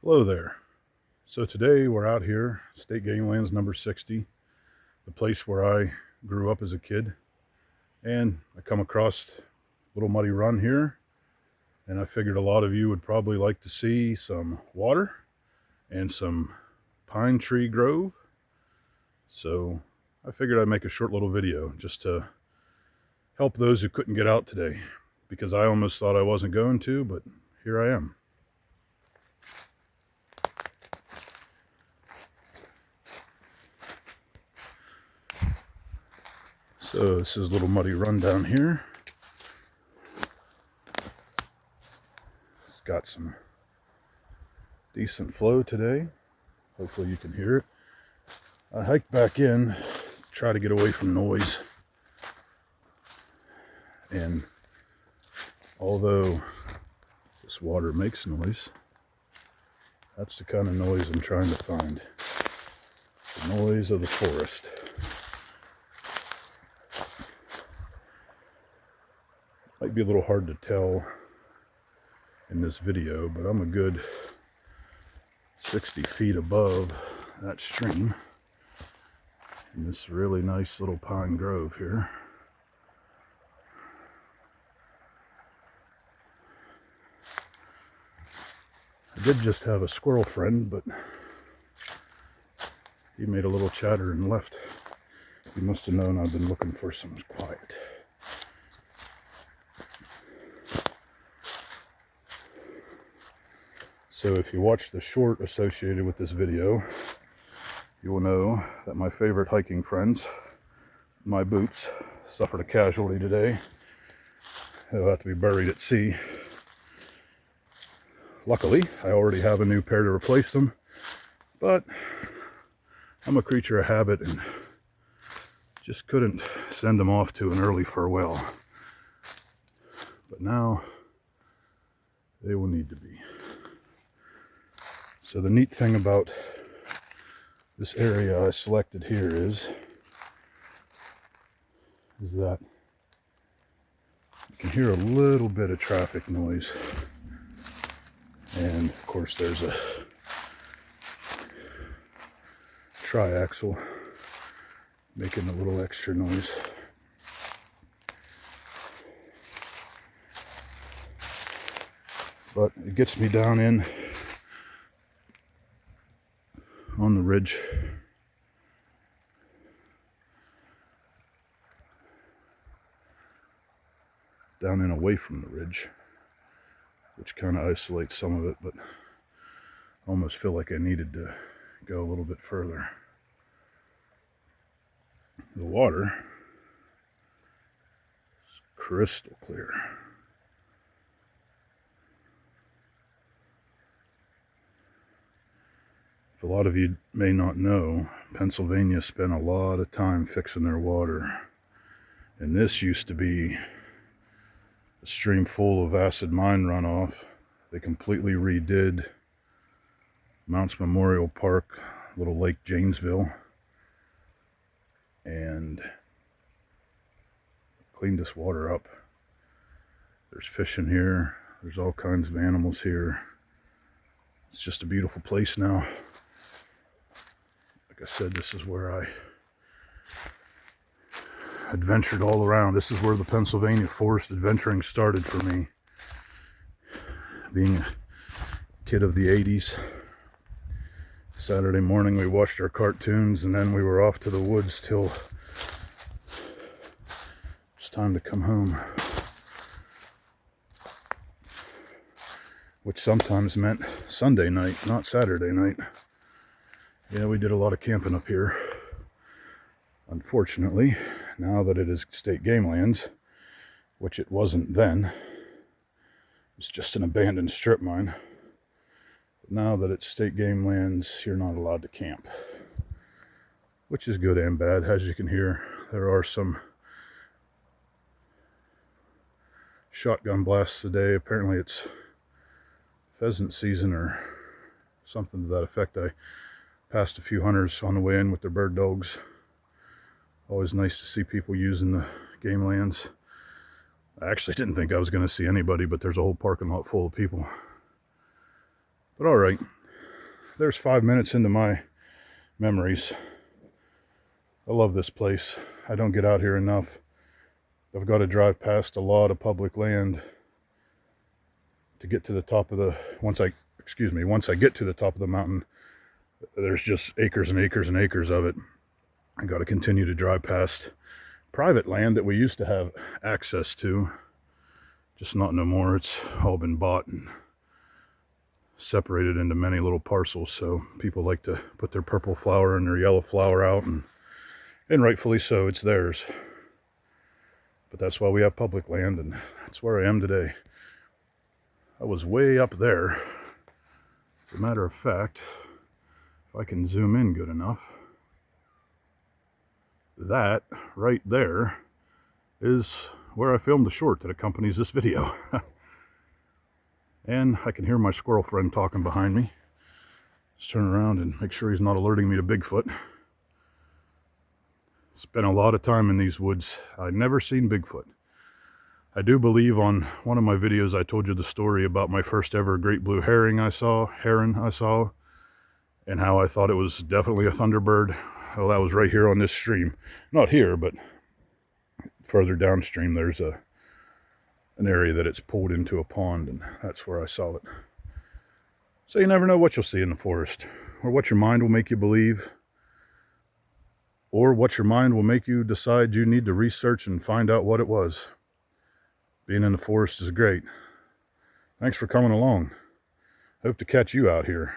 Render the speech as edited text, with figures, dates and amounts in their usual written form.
Hello there. So today we're out here, State Game Lands number 60, the place where I grew up as a kid. And I come across Little Muddy Run here, and I figured a lot of you would probably like to see some water and some pine tree grove. So I figured I'd make a short little video just to help those who couldn't get out today, because I almost thought I wasn't going to, but here I am. So this is Little Muddy Run down here. It's got some decent flow today. Hopefully you can hear it. I hiked back in, try to get away from noise. And although this water makes noise, that's the kind of noise I'm trying to find. The noise of the forest. Might be a little hard to tell in this video, but I'm a good 60 feet above that stream in this really nice little pine grove here. I did just have a squirrel friend, but he made a little chatter and left. He must have known I've been looking for some quiet. So if you watch the short associated with this video, you will know that my favorite hiking friends, my boots, suffered a casualty today. They'll have to be buried at sea. Luckily, I already have a new pair to replace them, but I'm a creature of habit and just couldn't send them off to an early farewell. But now, they will need to be. So the neat thing about this area I selected here is that you can hear a little bit of traffic noise. And of course there's a triaxle making a little extra noise. But it gets me down in on the ridge. Down in away from the ridge, which kind of isolates some of it, but I almost feel like I needed to go a little bit further. The water is crystal clear. If a lot of you may not know, Pennsylvania spent a lot of time fixing their water. And this used to be a stream full of acid mine runoff. They completely redid Mounts Memorial Park, little Lake Janesville, and cleaned this water up. There's fish in here. There's all kinds of animals here. It's just a beautiful place now. Like I said, this is where I adventured all around. This is where the Pennsylvania forest adventuring started for me. Being a kid of the 80s. Saturday morning we watched our cartoons and then we were off to the woods till it's time to come home. Which sometimes meant Sunday night, not Saturday night. Yeah, we did a lot of camping up here. Unfortunately, now that it is state game lands, which it wasn't then, it's just an abandoned strip mine. But now that it's state game lands, you're not allowed to camp, which is good and bad. As you can hear, there are some shotgun blasts today. Apparently it's pheasant season or something to that effect. I passed a few hunters on the way in with their bird dogs. Always nice to see people using the game lands. I actually didn't think I was going to see anybody, but there's a whole parking lot full of people. But all right, there's 5 minutes into my memories. I love this place. I don't get out here enough. I've got to drive past a lot of public land to get to the top of the, once I get to the top of the mountain, there's just acres and acres and acres of it. I got to continue to drive past private land that we used to have access to, just not no more. It's all been bought and separated into many little parcels, so people like to put their purple flower and their yellow flower out, and rightfully so, it's theirs. But that's why we have public land, and that's where I am today. I was way up there. As a matter of fact, if I can zoom in good enough, that right there is where I filmed the short that accompanies this video. And I can hear my squirrel friend talking behind me. Let's turn around and make sure he's not alerting me to Bigfoot. Spent a lot of time in these woods. I'd never seen Bigfoot. I do believe on one of my videos I told you the story about my first ever great blue heron I saw, and how I thought it was definitely a thunderbird. Well, that was right here on this stream. Not here, but further downstream there's an area that it's pulled into a pond, and that's where I saw it. So you never know what you'll see in the forest, or what your mind will make you believe, or what your mind will make you decide you need to research and find out what it was. Being in the forest is great. Thanks for coming along. I hope to catch you out here.